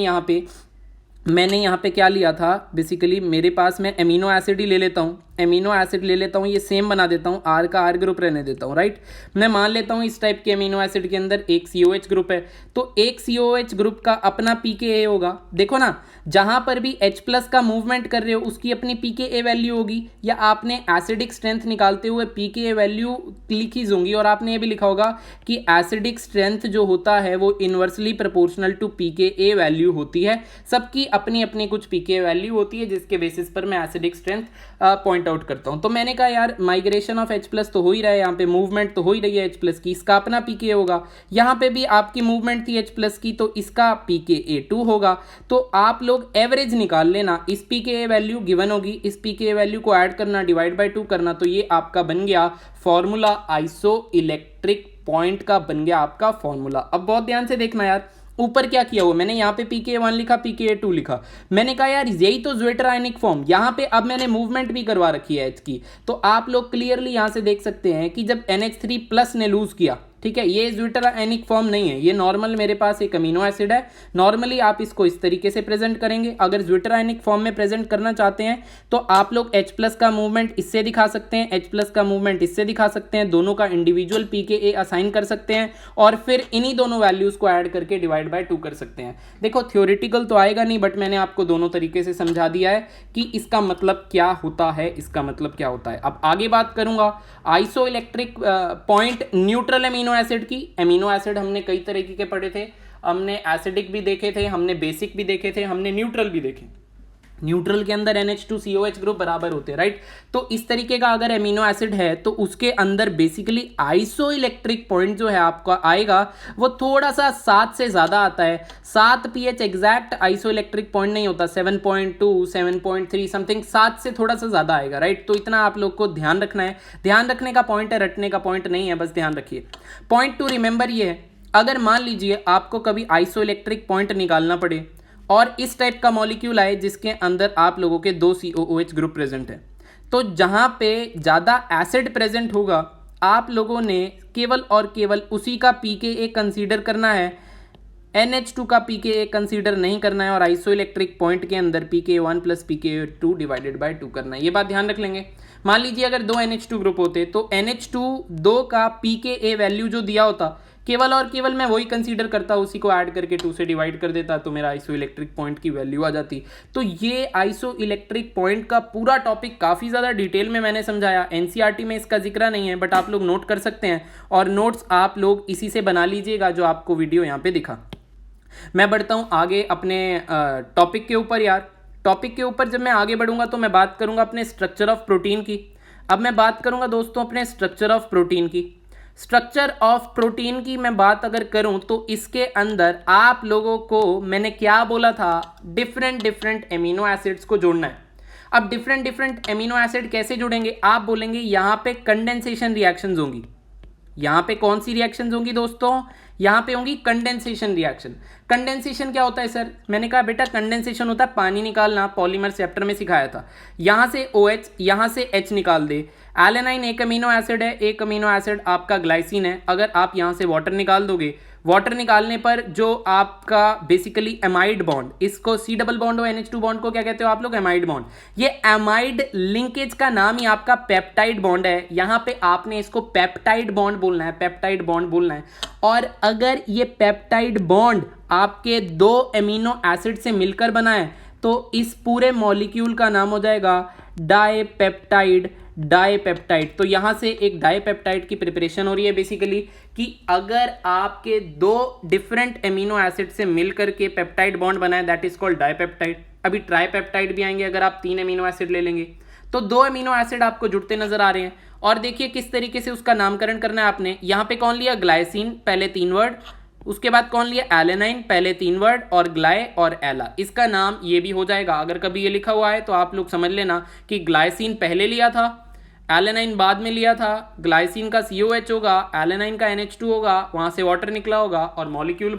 [SPEAKER 1] यहाँ पे क्या लिया था, बेसिकली मेरे पास मैं एमिनो एसिड ही ले लेता हूँ, एमिनो एसिड ले लेता हूँ, ये सेम बना देता हूँ, आर का आर ग्रुप रहने देता हूँ, राइट। मैं मान लेता हूँ इस टाइप के एमिनो एसिड के अंदर एक COH ग्रुप है, तो एक COH ग्रुप का अपना pKa होगा। देखो ना, जहां पर भी H+ का मूवमेंट कर रहे हो उसकी अपनी pKa वैल्यू होगी, या आपने एसिडिक स्ट्रेंथ निकालते हुए pKa वैल्यू लिखी होंगी, और आपने ये भी लिखा होगा कि एसिडिक स्ट्रेंथ जो होता है वो inversely proportional to pKa value होती है। सबकी अपनी अपनी कुछ pKa वैल्यू होती है जिसके बेसिस पर मैं एसिडिक स्ट्रेंथ पॉइंट आउट करता हूं। तो मैंने कहा यार माइग्रेशन ऑफ H+ तो हो ही रहा है, यहाँ पे मूवमेंट तो हो ही रही है H+ की, इसका अपना pKa होगा। यहाँ पे भी आपकी मूवमेंट थी H+ की तो इसका pKa2 होगा। तो आप लोग एवरेज निकाल लेना, इस pKa वैल्यू गिवन होगी, इस pKa वैल्यू को ऐड करना, डिवाइड बाय 2 करना, तो ये आपका बन गया फॉर्मूला, आइसो इलेक्ट्रिक पॉइंट का बन गया आपका फॉर्मूला। अब बहुत ध्यान से देखना यार, ऊपर क्या किया हुआ मैंने, यहाँ पे pKa1 लिखा, pKa2 लिखा, मैंने कहा यार यही तो ज्विटर आयनिक फॉर्म। यहाँ पे अब मैंने मूवमेंट भी करवा रखी है H की, तो आप लोग क्लियरली यहाँ से देख सकते हैं कि जब NH3+ ने लूज किया, ठीक है, ये ज्विटर आयनिक फॉर्म नहीं है, ये नॉर्मल मेरे पास एक अमीनो एसिड है। नॉर्मली आप इसको इस तरीके से प्रेजेंट करेंगे। अगर ज्विटर आयनिक फॉर्म में प्रेजेंट करना चाहते हैं तो आप लोग H+ का मूवमेंट इससे दिखा सकते हैं, H+ का मूवमेंट इससे दिखा सकते हैं, दोनों का इंडिविजुअल pKa असाइन कर सकते हैं और फिर इन्हीं दोनों वैल्यूज को ऐड करके डिवाइड बाय 2 कर सकते हैं। देखो थ्योरेटिकल तो आएगा नहीं, बट मैंने आपको दोनों तरीके से समझा दिया है कि इसका मतलब क्या होता है, इसका मतलब क्या होता है। अब आगे बात करूंगा iso electric point neutral amino acid की। एमिनो एसिड हमने कई तरीके के पढ़े थे, हमने एसिडिक भी देखे थे, हमने बेसिक भी देखे थे, हमने न्यूट्रल भी देखे। न्यूट्रल के अंदर NH2COH ग्रुप बराबर होते हैं, राइट। तो इस तरीके का अगर एमिनो एसिड है तो उसके अंदर बेसिकली आइसो इलेक्ट्रिक पॉइंट जो है आपका आएगा वो थोड़ा सा 7 से ज्यादा आता है। 7 pH exact iso electric point नहीं होता, 7.2 7.3 समथिंग, 7 से थोड़ा सा ज्यादा आएगा, राइट। तो इतना आप लोग को ध्यान रखना है, ध्यान रखने का पॉइंट है, रटने का पॉइंट नहीं है, बस ध्यान रखिए। पॉइंट टू रिमेंबर ये है, अगर मान लीजिए आपको कभी आइसो इलेक्ट्रिक पॉइंट निकालना पड़े और इस टाइप का मॉलिक्यूल आए जिसके अंदर आप लोगों के 2 COOH ग्रुप प्रेजेंट है, तो जहां पे ज्यादा एसिड प्रेजेंट होगा आप लोगों ने केवल और केवल उसी का pKa कंसीडर करना है, NH2 का pKa कंसीडर नहीं करना है, और आइसो इलेक्ट्रिक पॉइंट के अंदर pKa1 + pKa2 डिवाइडेड बाय 2 करना है। ये बात ध्यान रख लेंगे। मान लीजिए अगर 2 NH2 ग्रुप होते तो NH2 2 का pKa वैल्यू जो दिया होता केवल और केवल मैं वही कंसीडर करता, उसी को ऐड करके 2 से डिवाइड कर देता, तो मेरा आइसो इलेक्ट्रिक पॉइंट की वैल्यू आ जाती। तो ये आइसो इलेक्ट्रिक पॉइंट का पूरा टॉपिक काफ़ी ज़्यादा डिटेल में मैंने समझाया। NCERT में इसका जिक्र नहीं है, बट आप लोग नोट कर सकते हैं, और नोट्स आप लोग इसी से बना लीजिएगा जो आपको वीडियो यहाँ पे दिखा। मैं बढ़ता हूँ आगे अपने टॉपिक के ऊपर। यार टॉपिक के ऊपर जब मैं आगे बढ़ूंगा तो मैं बात करूंगा अपने स्ट्रक्चर ऑफ प्रोटीन की। अब मैं बात करूंगा दोस्तों अपने स्ट्रक्चर ऑफ प्रोटीन की। स्ट्रक्चर ऑफ प्रोटीन की मैं बात अगर करूं तो इसके अंदर आप लोगों को मैंने क्या बोला था, डिफरेंट एमिनो एसिड्स को जोड़ना है। अब डिफरेंट डिफरेंट एमिनो एसिड कैसे जुड़ेंगे, आप बोलेंगे यहाँ पे कंडेंसेशन रिएक्शंस होंगी। यहाँ पे कौन सी रिएक्शंस होंगी दोस्तों, यहाँ पे होंगी कंडेंसेशन रिएक्शन। कंडेंसेशन क्या होता है सर, मैंने कहा बेटा कंडेंसेशन होता है पानी निकालना, पॉलीमर चैप्टर में सिखाया था। यहाँ से OH, यहाँ से H निकाल दे। एलेनाइन एक अमीनो एसिड है, एक अमीनो एसिड आपका ग्लाइसिन है। अगर आप यहाँ से वाटर निकाल दोगे, वाटर निकालने पर जो आपका बेसिकली एमाइड बॉन्ड, इसको C डबल बॉन्ड हो NH2 बॉन्ड को क्या कहते हो आप लोग, एमाइड बॉन्ड। ये एमाइड लिंकेज का नाम ही आपका पेप्टाइड बॉन्ड है। यहाँ पे आपने इसको पेप्टाइड बॉन्ड बोलना है, पेप्टाइड बॉन्ड बोलना है। और अगर ये पेप्टाइड बॉन्ड आपके दो एमिनो एसिड से मिलकर बना है तो इस पूरे मॉलिक्यूल का नाम हो जाएगा डाइपेप्टाइड। डाइपेप्टाइड, तो यहां से एक डाइपेप्टाइड की प्रिपरेशन हो रही है बेसिकली, कि अगर आपके दो डिफरेंट एमिनो एसिड से मिलकर के पेप्टाइड बॉन्ड बना है, दैट इज कॉल्ड डाइपेप्टाइड। अभी ट्राइपेप्टाइड भी आएंगे अगर आप 3 एमिनो एसिड ले लेंगे। तो 2 एमिनो एसिड आपको जुड़ते नजर आ रहे हैं। और देखिए किस तरीके से उसका नामकरण करना है आपने। यहां पे कौन लिया, ग्लाइसिन, पहले 3 वर्ड, उसके बाद कौन लिया, एलेनाइन, पहले 3 वर्ड, और ग्लाय और एला। इसका नाम ये भी हो जाएगा। अगर कभी ये लिखा हुआ है तो आप लोग समझ लेना कि ग्लाइसिन पहले लिया था, एलेनाइन बाद में लिया था। ग्लाइसिन का COH होगा, एलेनाइन का NH2 होगा, वहां से वाटर निकला होगा और मॉलिक्यूल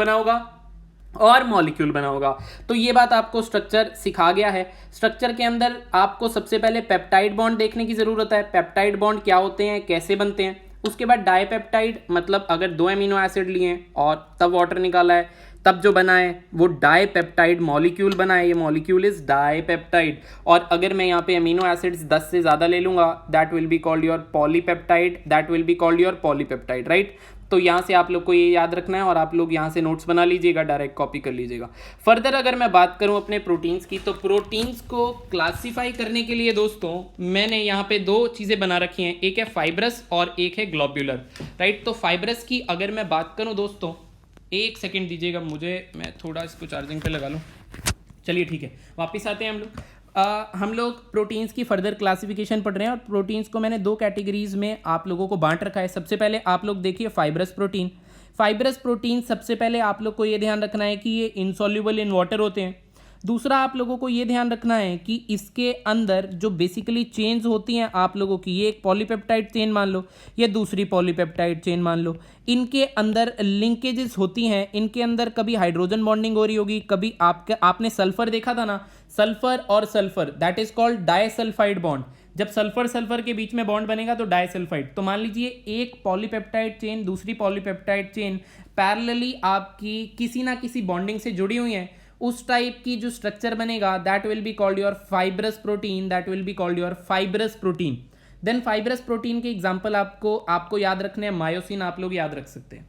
[SPEAKER 1] बना होगा। तो ये बात आपको स्ट्रक्चर सिखा गया है। स्ट्रक्चर के अंदर आपको सबसे पहले पेप्टाइड बॉन्ड देखने की जरूरत है, पेप्टाइड बॉन्ड क्या होते हैं, कैसे बनते हैं। उसके बाद डाइपेप्टाइड, मतलब अगर 2 एमिनो एसिड लिए और तब वाटर निकाला है, तब जो बना है वो डाइपेप्टाइड मॉलिक्यूल बना है, ये मॉलिक्यूल इज डाइपेप्टाइड। और अगर मैं यहाँ पे एमिनो एसिड्स 10 से ज़्यादा ले लूँगा, that will be called your polypeptide, right. तो यहाँ से आप लोग को ये याद रखना है और आप लोग यहाँ से नोट्स बना लीजिएगा, डायरेक्ट कॉपी कर लीजिएगा। फर्दर अगर मैं बात करूँ अपने प्रोटीन्स की, तो प्रोटीन्स को क्लासीफाई करने के लिए दोस्तों मैंने यहाँ पे 2 चीज़ें बना रखी हैं, एक है फाइब्रस और एक है ग्लोब्यूलर, राइट। तो फाइब्रस की अगर मैं बात करूँ दोस्तों, एक सेकेंड दीजिएगा मुझे, मैं थोड़ा इसको चार्जिंग पे लगा लूँ। चलिए ठीक है, वापस आते हैं हम लोग प्रोटीन्स की फर्दर क्लासिफिकेशन पढ़ रहे हैं। और प्रोटीन्स को मैंने 2 कैटेगरीज में आप लोगों को बांट रखा है। सबसे पहले आप लोग देखिए फाइब्रस प्रोटीन। फाइब्रस प्रोटीन सबसे पहले आप लोग को ये ध्यान रखना है कि ये इनसॉल्युबल इन वाटर होते हैं। दूसरा आप लोगों को ये ध्यान रखना है कि इसके अंदर जो बेसिकली चेन्स होती हैं आप लोगों की, ये एक पॉलीपेप्टाइड चेन मान लो, ये दूसरी पॉलीपेप्टाइड चेन मान लो, इनके अंदर लिंकेजेस होती हैं। इनके अंदर कभी हाइड्रोजन बॉन्डिंग हो रही होगी, कभी आपने सल्फर देखा था ना, सल्फर और sulphur, that is called disulphide bond. जब सल्फर सल्फर के बीच में बॉन्ड बनेगा तो डाइसल्फाइड। तो मान लीजिए एक पॉलीपेप्टाइड चेन दूसरी पॉलीपेप्टाइड चेन पैरेलली आपकी किसी ना किसी बॉन्डिंग से जुड़ी हुई है, उस टाइप की जो स्ट्रक्चर बनेगा that will be called your fibrous protein. Then fibrous protein के एग्जांपल आपको याद रखने हैं, मायोसिन आप लोग याद रख सकते हैं।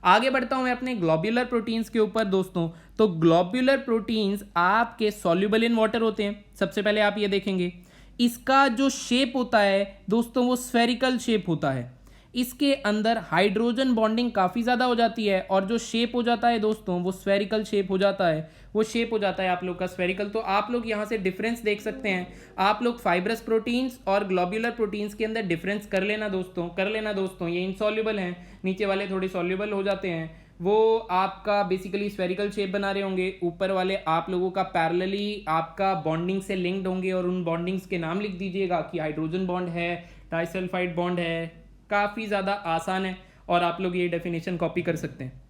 [SPEAKER 1] आगे बढ़ता हूं मैं अपने ग्लोब्यूलर प्रोटीन्स के ऊपर दोस्तों। तो ग्लोब्यूलर प्रोटीन्स आपके सॉल्युबल इन वाटर होते हैं। सबसे पहले आप ये देखेंगे, इसका जो शेप होता है दोस्तों वो स्फेरिकल शेप होता है। इसके अंदर हाइड्रोजन बॉन्डिंग काफ़ी ज़्यादा हो जाती है और जो शेप हो जाता है दोस्तों वो स्फेरिकल शेप हो जाता है, वो शेप हो जाता है आप लोग का स्फेरिकल। तो आप लोग यहाँ से डिफरेंस देख सकते हैं। आप लोग फाइब्रस प्रोटीन्स और ग्लोब्यूलर प्रोटीन्स के अंदर डिफरेंस कर लेना दोस्तों। ये इनसॉल्युबल हैं, नीचे वाले थोड़े सॉल्युबल हो जाते हैं। वो आपका बेसिकली स्फेरिकल शेप बना रहे होंगे, ऊपर वाले आप लोगों का पैरेलली आपका बॉन्डिंग से लिंक्ड होंगे और उन बॉन्डिंग्स के नाम लिख दीजिएगा कि हाइड्रोजन बॉन्ड है, डाइसल्फाइड बॉन्ड है। काफ़ी ज़्यादा आसान है और आप लोग ये डेफिनेशन कॉपी कर सकते हैं।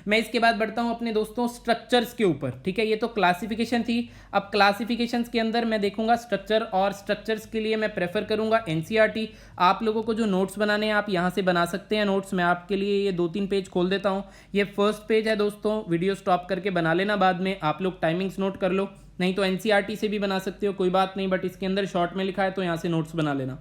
[SPEAKER 1] मैं इसके बाद बढ़ता हूं अपने दोस्तों स्ट्रक्चर्स के ऊपर, ठीक है। ये तो क्लासिफिकेशन थी। अब क्लासिफिकेशंस के अंदर मैं देखूंगा स्ट्रक्चर, और स्ट्रक्चर्स के लिए मैं प्रेफर करूंगा NCERT। आप लोगों को जो नोट्स बनाने हैं आप यहाँ से बना सकते हैं नोट्स। मैं आपके लिए ये 2-3 पेज खोल देता हूँ। ये फर्स्ट पेज है दोस्तों, वीडियो स्टॉप करके बना लेना बाद में, आप लोग टाइमिंग्स नोट कर लो, नहीं तो NCERT से भी बना सकते हो, कोई बात नहीं, बट इसके अंदर शॉर्ट में लिखा है तो यहाँ से नोट्स बना लेना।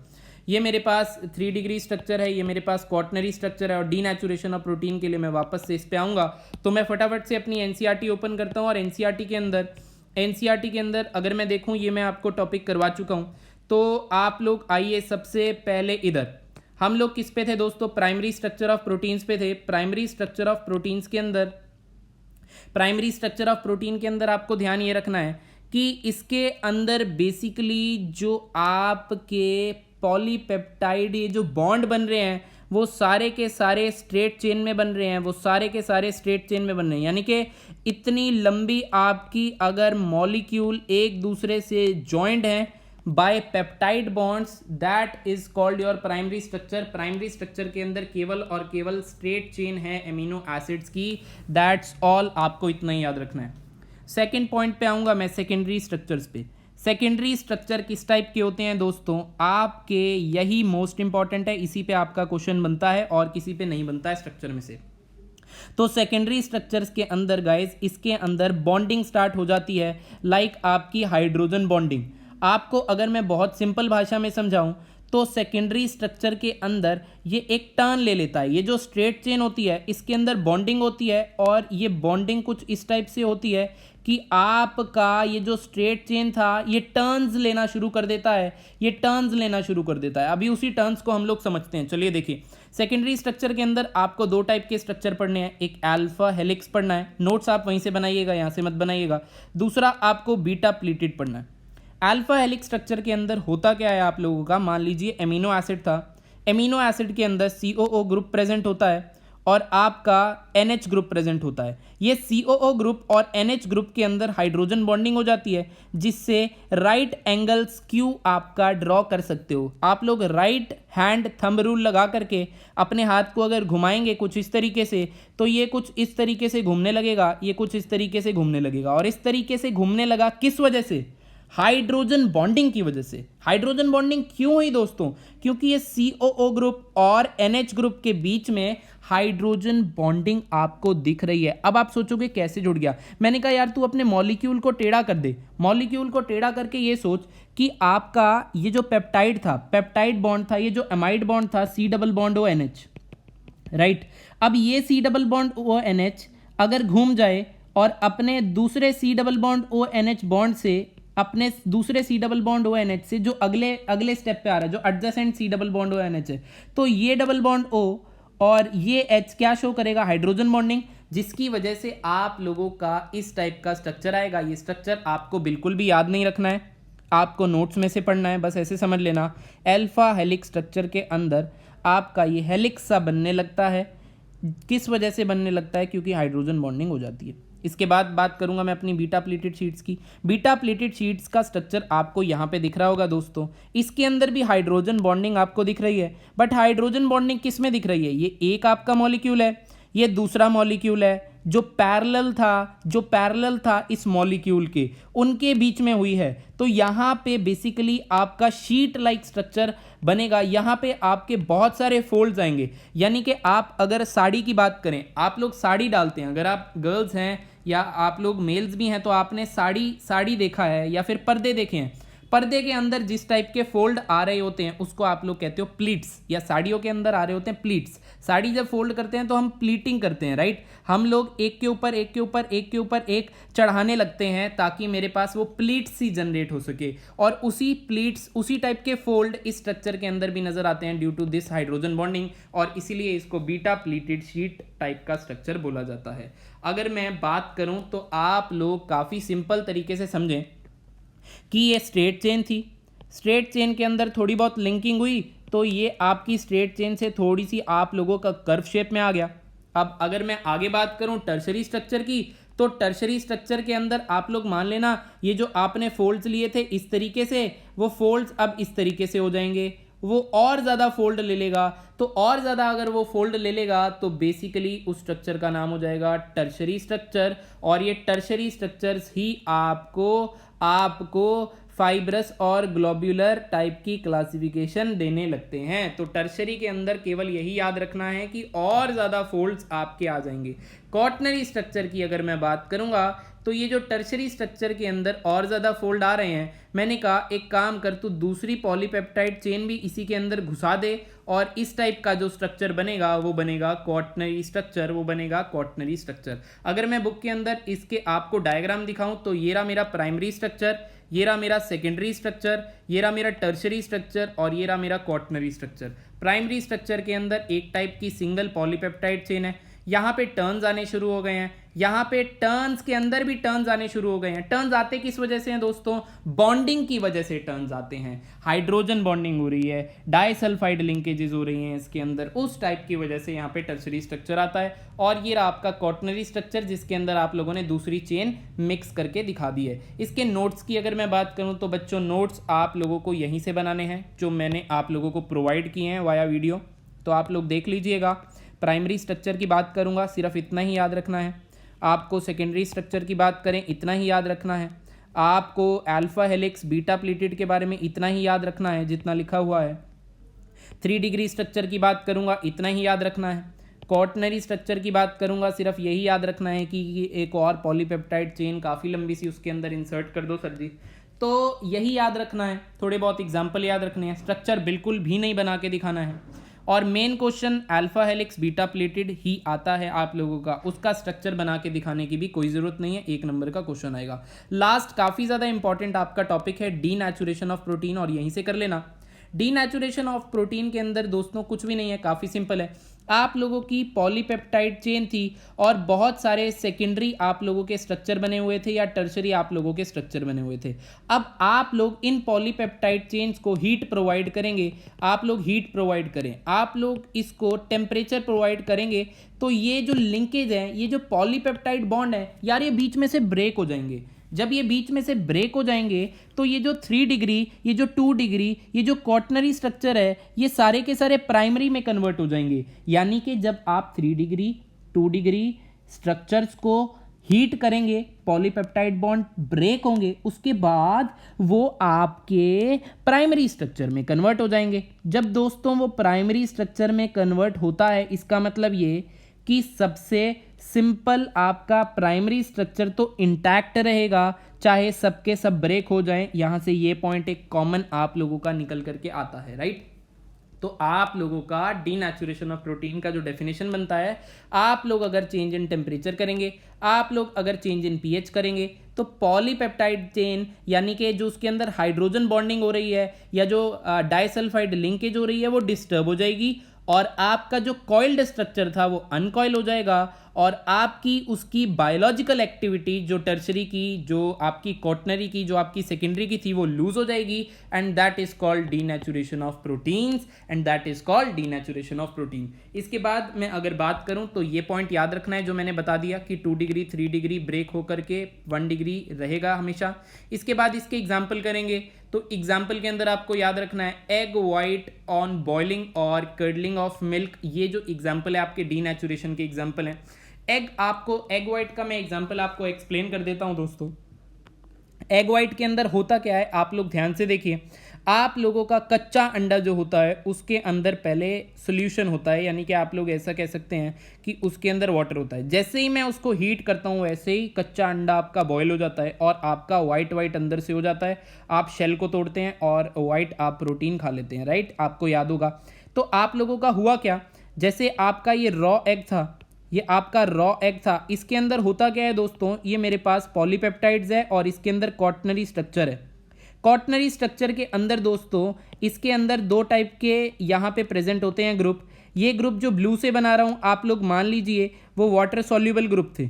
[SPEAKER 1] ये मेरे पास 3 डिग्री स्ट्रक्चर है, ये मेरे पास क्वाटनरी स्ट्रक्चर है, और डीनेचुरेशन ऑफ प्रोटीन के लिए मैं वापस से इस पे आऊँगा। तो मैं फटाफट से अपनी NCERT ओपन करता हूँ। और NCERT के अंदर अगर मैं देखूँ, ये मैं आपको टॉपिक करवा चुका हूँ। तो आप लोग आइए सबसे पहले इधर हम लोग किस पे थे दोस्तों, प्राइमरी स्ट्रक्चर ऑफ प्रोटीन्स पे थे। प्राइमरी स्ट्रक्चर ऑफ प्रोटीन के अंदर आपको ध्यान ये रखना है कि इसके अंदर बेसिकली जो आपके पॉलीपेप्टाइड, ये जो बॉन्ड बन रहे हैं वो सारे के सारे स्ट्रेट चेन में बन रहे हैं, वो सारे के सारे स्ट्रेट चेन में बन रहे हैं। यानी कि इतनी लंबी आपकी अगर मॉलिक्यूल एक दूसरे से जॉइंट हैं bye peptide bonds, that is called your primary structure. Primary structure के अंदर केवल और केवल स्ट्रेट चेन है एमिनो एसिड्स की, दैट्स ऑल। आपको इतना ही याद रखना है। सेकेंड पॉइंट पे आऊँगा मैं, सेकेंडरी स्ट्रक्चर्स पे। सेकेंडरी स्ट्रक्चर किस टाइप के होते हैं दोस्तों, आपके यही मोस्ट इंपॉर्टेंट है, इसी पे आपका क्वेश्चन बनता है और किसी पे नहीं बनता है स्ट्रक्चर में से। तो सेकेंडरी स्ट्रक्चर्स के अंदर गाइस, इसके अंदर बॉन्डिंग स्टार्ट हो जाती है, लाइक आपकी हाइड्रोजन बॉन्डिंग। आपको अगर मैं बहुत सिंपल भाषा में समझाऊं तो सेकेंडरी स्ट्रक्चर के अंदर ये एक टर्न ले लेता है। ये जो स्ट्रेट चेन होती है इसके अंदर बॉन्डिंग होती है, और ये बॉन्डिंग कुछ इस टाइप से होती है कि आपका ये जो स्ट्रेट चेन था ये टर्न्स लेना शुरू कर देता है, ये टर्न्स लेना शुरू कर देता है। अभी उसी टर्न्स को हम लोग समझते हैं। चलिए देखिए, सेकेंडरी स्ट्रक्चर के अंदर आपको दो टाइप के स्ट्रक्चर पढ़ने हैं। एक अल्फा हेलिक्स पढ़ना है, नोट्स आप वहीं से बनाइएगा, यहाँ से मत बनाइएगा। दूसरा आपको बीटा प्लीटेड पढ़ना है। अल्फा हेलिक्स स्ट्रक्चर के अंदर होता क्या है आप लोगों का, मान लीजिए एमिनो एसिड था, एमिनो एसिड के अंदर COO ग्रुप प्रेजेंट होता है और आपका NH ग्रुप प्रेजेंट होता है। ये COO ग्रुप और NH ग्रुप के अंदर हाइड्रोजन बॉन्डिंग हो जाती है, जिससे राइट एंगल स्क्यू आपका ड्रॉ कर सकते हो। आप लोग राइट हैंड थंब रूल लगा करके अपने हाथ को अगर घुमाएंगे कुछ इस तरीके से, तो ये कुछ इस तरीके से घूमने लगेगा, ये कुछ इस तरीके से घूमने लगेगा। और इस तरीके से घूमने लगा किस वजह से, हाइड्रोजन बॉन्डिंग की वजह से। हाइड्रोजन बॉन्डिंग क्यों हुई दोस्तों, क्योंकि ये COO ग्रुप और NH ग्रुप के बीच में हाइड्रोजन बॉन्डिंग आपको दिख रही है। अब आप सोचोगे कैसे जुड़ गया, मैंने कहा यार तू अपने मॉलिक्यूल को टेढ़ा कर दे। मॉलिक्यूल को टेढ़ा करके ये सोच कि आपका ये जो पेप्टाइड था, पेप्टाइड बॉन्ड था, ये जो एमाइड बॉन्ड था C double bond ONH, right. अब ये C डबल बॉन्ड ONH अगर घूम जाए और अपने दूसरे C double bond ONH bond से, अपने दूसरे C डबल बॉन्ड ONH से जो अगले स्टेप पे आ रहा है, जो adjacent C double bond ONH है, तो ये डबल बॉन्ड O और ये H क्या शो करेगा, हाइड्रोजन बॉन्डिंग, जिसकी वजह से आप लोगों का इस टाइप का स्ट्रक्चर आएगा। ये स्ट्रक्चर आपको बिल्कुल भी याद नहीं रखना है, आपको नोट्स में से पढ़ना है, बस ऐसे समझ लेना। अल्फा हेलिक्स स्ट्रक्चर के अंदर आपका ये हेलिक्स सा बनने लगता है। किस वजह से बनने लगता है, क्योंकि हाइड्रोजन बॉन्डिंग हो जाती है। इसके बाद बात करूंगा मैं अपनी बीटा प्लेटेड शीट्स की। बीटा प्लेटेड शीट्स का स्ट्रक्चर आपको यहाँ पे दिख रहा होगा दोस्तों। इसके अंदर भी हाइड्रोजन बॉन्डिंग आपको दिख रही है, बट हाइड्रोजन बॉन्डिंग किस में दिख रही है, ये एक आपका मॉलिक्यूल है, ये दूसरा मॉलिक्यूल है, जो पैरेलल था इस मॉलिक्यूल के, उनके बीच में हुई है। तो यहाँ पे बेसिकली आपका शीट लाइक स्ट्रक्चर बनेगा। यहाँ पे आपके बहुत सारे फोल्ड्स आएंगे। यानी कि आप अगर साड़ी की बात करें, आप लोग साड़ी डालते हैं, अगर आप गर्ल्स हैं या आप लोग मेल्स भी हैं तो आपने साड़ी देखा है या फिर पर्दे देखे हैं। पर्दे के अंदर जिस टाइप के फोल्ड आ रहे होते हैं उसको आप लोग कहते हो प्लीट्स, या साड़ियों के अंदर आ रहे होते हैं प्लीट्स। साड़ी जब फोल्ड करते हैं तो हम प्लीटिंग करते हैं, राइट। हम लोग एक के ऊपर एक के ऊपर एक के ऊपर एक चढ़ाने लगते हैं ताकि मेरे पास वो प्लीट्स ही जनरेट हो सके। और उसी प्लीट्स, उसी टाइप के फोल्ड इस स्ट्रक्चर के अंदर भी नजर आते हैं due to this hydrogen bonding, और इसीलिए इसको बीटा प्लीटेड शीट टाइप का स्ट्रक्चर बोला जाता है। अगर मैं बात करूं तो आप लोग काफ़ी सिंपल तरीके से समझें कि ये स्ट्रेट चेन थी, स्ट्रेट चेन के अंदर थोड़ी बहुत लिंकिंग हुई तो ये आपकी स्ट्रेट चेन से थोड़ी सी आप लोगों का कर्व शेप में आ गया। अब अगर मैं आगे बात करूं टर्शरी स्ट्रक्चर की, तो टर्शरी स्ट्रक्चर के अंदर आप लोग मान लेना ये जो आपने फोल्ड्स लिए थे इस तरीके से, वो फोल्ड्स अब इस तरीके से हो जाएंगे। वो और ज़्यादा फोल्ड ले लेगा, तो और ज़्यादा अगर वो फोल्ड ले लेगा तो बेसिकली उस स्ट्रक्चर का नाम हो जाएगा टर्शरी स्ट्रक्चर। और ये टर्शरी स्ट्रक्चर्स ही आपको फाइब्रस और ग्लोब्यूलर टाइप की क्लासिफिकेशन देने लगते हैं। तो टर्शरी के अंदर केवल यही याद रखना है कि और ज़्यादा फोल्ड्स आपके आ जाएंगे। क्वाटनरी स्ट्रक्चर की अगर मैं बात करूंगा तो ये जो टर्शरी स्ट्रक्चर के अंदर और ज़्यादा फोल्ड आ रहे हैं, मैंने कहा एक काम कर, तू दूसरी पॉलीपेप्टाइड चेन भी इसी के अंदर घुसा दे और इस टाइप का जो स्ट्रक्चर बनेगा वो बनेगा क्वाटनरी स्ट्रक्चर, वो बनेगा क्वाटनरी स्ट्रक्चर। अगर मैं बुक के अंदर इसके आपको डायग्राम दिखाऊं तो ये रहा मेरा प्राइमरी स्ट्रक्चर, ये रहा मेरा सेकेंडरी स्ट्रक्चर, ये रहा मेरा टर्शरी स्ट्रक्चर और ये रहा मेरा क्वाटनरी स्ट्रक्चर। प्राइमरी स्ट्रक्चर के अंदर एक टाइप की सिंगल पॉलीपेप्टाइड चेन है, यहाँ पे टर्न्स आने शुरू हो गए हैं, यहाँ पे टर्न्स के अंदर भी टर्न्स आने शुरू हो गए हैं। टर्न्स आते किस वजह से हैं दोस्तों? बॉन्डिंग की वजह से टर्न्स आते हैं। हाइड्रोजन बॉन्डिंग हो रही है, डाइसल्फाइड लिंकेजेस हो रही हैं इसके अंदर, उस टाइप की वजह से यहाँ पे टर्शरी स्ट्रक्चर आता है। और ये रहा आपका क्वाटरनरी स्ट्रक्चर, जिसके अंदर आप लोगों ने दूसरी चेन मिक्स करके दिखा दी है। इसके नोट्स की अगर मैं बात करूँ तो बच्चों नोट्स आप लोगों को यहीं से बनाने हैं, जो मैंने आप लोगों को प्रोवाइड किए हैं वाया वीडियो, तो आप लोग देख लीजिएगा। प्राइमरी स्ट्रक्चर की बात करूंगा, सिर्फ इतना ही याद रखना है। आपको सेकेंडरी स्ट्रक्चर की बात करें, इतना ही याद रखना है। आपको अल्फा हेलिक्स बीटा प्लेटेड के बारे में इतना ही याद रखना है जितना लिखा हुआ है। 3 डिग्री स्ट्रक्चर की बात करूंगा, इतना ही याद रखना है। क्वाटरनरी स्ट्रक्चर की बात करूंगा, सिर्फ यही याद रखना है कि एक और पॉलीपेप्टाइड चेन काफ़ी लंबी सी उसके अंदर इंसर्ट कर दो सर जी, तो यही याद रखना है। थोड़े बहुत एग्जाम्पल याद रखने हैं, स्ट्रक्चर बिल्कुल भी नहीं बना के दिखाना है। और main question alpha helix beta pleated ही आता है आप लोगों का, उसका स्ट्रक्चर बना के दिखाने की भी कोई ज़रूरत नहीं है, 1 नंबर का क्वेश्चन आएगा। लास्ट काफ़ी ज़्यादा इंपॉर्टेंट आपका टॉपिक है डीनेचुरेशन ऑफ प्रोटीन, और यहीं से कर लेना। डीनेचुरेशन ऑफ प्रोटीन के अंदर दोस्तों कुछ भी नहीं है, काफ़ी सिंपल है। आप लोगों की पॉलीपेप्टाइड चेन थी और बहुत सारे सेकेंडरी आप लोगों के स्ट्रक्चर बने हुए थे या टर्शरी आप लोगों के स्ट्रक्चर बने हुए थे। अब आप लोग इन पॉलीपेप्टाइड चेन्स को हीट प्रोवाइड करेंगे, आप लोग हीट प्रोवाइड करें, आप लोग इसको टेम्परेचर प्रोवाइड करेंगे, तो ये जो लिंकेज है, ये जो पॉलीपेप्टाइड बॉन्ड है यार, ये बीच में से ब्रेक हो जाएंगे। जब ये बीच में से ब्रेक हो जाएंगे तो ये जो 3 डिग्री, ये जो 2 डिग्री, ये जो क्वाटरनरी स्ट्रक्चर है, ये सारे के सारे प्राइमरी में कन्वर्ट हो जाएंगे। यानी कि जब आप 3 डिग्री 2 डिग्री स्ट्रक्चर्स को हीट करेंगे, पॉलीपेप्टाइड बॉन्ड ब्रेक होंगे, उसके बाद वो आपके प्राइमरी स्ट्रक्चर में कन्वर्ट हो जाएंगे। जब दोस्तों वो प्राइमरी स्ट्रक्चर में कन्वर्ट होता है, इसका मतलब ये कि सबसे सिंपल आपका प्राइमरी स्ट्रक्चर तो इंटैक्ट रहेगा, चाहे सबके सब ब्रेक हो जाएं। यहां से ये पॉइंट एक कॉमन आप लोगों का निकल करके आता है, राइट। तो आप लोगों का डीनेचुरेशन ऑफ प्रोटीन का जो डेफिनेशन बनता है, आप लोग अगर चेंज इन टेम्परेचर करेंगे, आप लोग अगर चेंज इन पीएच करेंगे, तो पॉलीपेप्टाइड चेन यानी कि जो उसके अंदर हाइड्रोजन बॉन्डिंग हो रही है या जो डाइसल्फाइड लिंकेज हो रही है, वो डिस्टर्ब हो जाएगी और आपका जो कॉइल्ड स्ट्रक्चर था वो अनकॉइल हो जाएगा और आपकी उसकी बायोलॉजिकल एक्टिविटी जो टर्शरी की, जो आपकी क्वाटरनरी की, जो आपकी सेकेंडरी की थी, वो लूज हो जाएगी। And that is called denaturation of proteins, and that is called denaturation of protein. इसके बाद मैं अगर बात करूं तो ये पॉइंट याद रखना है जो मैंने बता दिया कि 2 डिग्री 3 डिग्री ब्रेक होकर के 1 डिग्री रहेगा हमेशा। इसके बाद इसके एग्जाम्पल करेंगे, तो एग्जाम्पल के अंदर आपको याद रखना है एग वाइट ऑन बॉइलिंग और कर्डलिंग ऑफ मिल्क। ये जो एग्जाम्पल है आपके डीनेचुरेशन के एग्जाम्पल हैं। एग वाइट का मैं एग्जाम्पल आपको एक्सप्लेन कर देता हूं दोस्तों। एग वाइट के अंदर होता क्या है, आप लोग ध्यान से देखिए। आप लोगों का कच्चा अंडा जो होता है उसके अंदर पहले सोल्यूशन होता है, यानी कि आप लोग ऐसा कह सकते हैं कि उसके अंदर वाटर होता है। जैसे ही मैं उसको हीट करता हूँ वैसे ही कच्चा अंडा आपका बॉयल हो जाता है और आपका वाइट अंदर से हो जाता है। आप शेल को तोड़ते हैं और वाइट आप प्रोटीन खा लेते हैं, राइट, आपको याद होगा। तो आप लोगों का हुआ क्या, जैसे आपका ये रॉ एग था, ये आपका रॉ एग था, इसके अंदर होता क्या है दोस्तों, ये मेरे पास पॉलीपेप्टाइड्स है और इसके अंदर क्वाटरनरी स्ट्रक्चर है। क्वाटरनरी स्ट्रक्चर के अंदर दोस्तों इसके अंदर 2 टाइप के यहाँ पे प्रेजेंट होते हैं ग्रुप। ये ग्रुप जो ब्लू से बना रहा हूँ आप लोग मान लीजिए वो वाटर सॉल्युबल ग्रुप थे।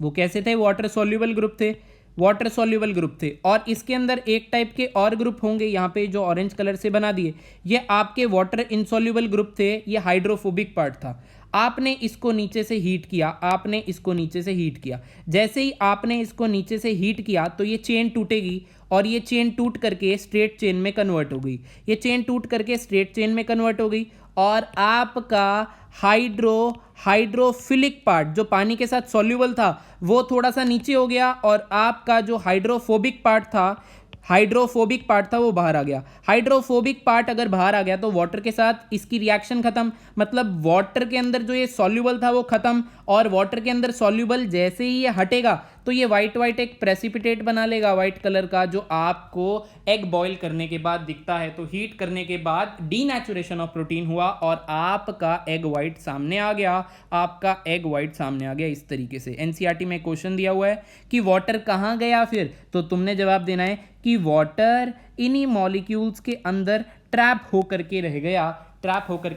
[SPEAKER 1] वो कैसे थे, वाटर सॉल्युबल ग्रुप थे, वाटर सॉल्युबल ग्रुप थे। और इसके अंदर एक टाइप के और ग्रुप होंगे यहाँ पे जो ऑरेंज कलर से बना दिए, ये आपके वाटर इनसॉल्युबल ग्रुप थे, ये हाइड्रोफोबिक पार्ट था। आपने इसको नीचे से हीट किया, आपने इसको नीचे से हीट किया। जैसे ही आपने इसको नीचे से हीट किया तो ये चेन टूटेगी और ये चेन टूट करके स्ट्रेट चेन में कन्वर्ट हो गई। ये चेन टूट करके स्ट्रेट चेन में कन्वर्ट हो गई और आपका हाइड्रोफिलिक पार्ट जो पानी के साथ सॉल्युबल था वो थोड़ा सा नीचे हो गया और आपका जो हाइड्रोफोबिक पार्ट था वो बाहर आ गया। हाइड्रोफोबिक पार्ट अगर बाहर आ गया तो वाटर के साथ इसकी रिएक्शन खत्म, मतलब वाटर के अंदर जो ये सॉल्युबल था वो खत्म और वाटर के अंदर सॉल्युबल जैसे ही ये हटेगा तो ये वाइट एक प्रेसिपिटेट बना लेगा वाइट कलर का, जो आपको एग बॉईल करने के बाद दिखता है। तो हीट करने के बाद डीनेचुरेशन ऑफ प्रोटीन हुआ और आपका एग वाइट सामने आ गया, आपका एग वाइट सामने आ गया इस तरीके से। एनसीईआरटी में क्वेश्चन दिया हुआ है कि वाटर कहाँ गया फिर, तो तुमने जवाब देना है कि वाटर इन्हीं मॉलिक्यूल्स के अंदर ट्रैप होकर के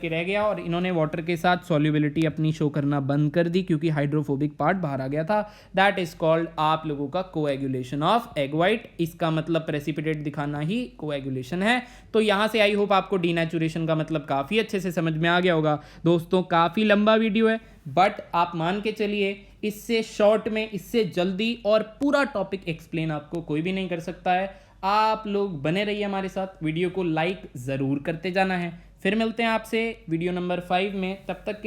[SPEAKER 1] रह गया और इन्होंने वाटर के साथ सॉल्युबिलिटी अपनी शो करना बंद कर दी क्योंकि हाइड्रोफोबिक पार्ट बाहर आ गया था। दैट इज कॉल्ड आप लोगों का कोएगुलेशन ऑफ एग वाइट। इसका मतलब प्रेसिपिटेट दिखाना ही कोएगुलेशन है। तो यहां से आई होप आपको डीनेचुरेशन का मतलब काफी अच्छे से समझ में आ गया होगा। दोस्तों काफी लंबा वीडियो है बट आप मान के चलिए इससे शॉर्ट में, इससे जल्दी और पूरा टॉपिक एक्सप्लेन आपको कोई भी नहीं कर सकता है। आप लोग बने रहिए हमारे साथ, वीडियो को लाइक ज़रूर करते जाना है। फिर मिलते हैं आपसे वीडियो नंबर 5 में, तब तक के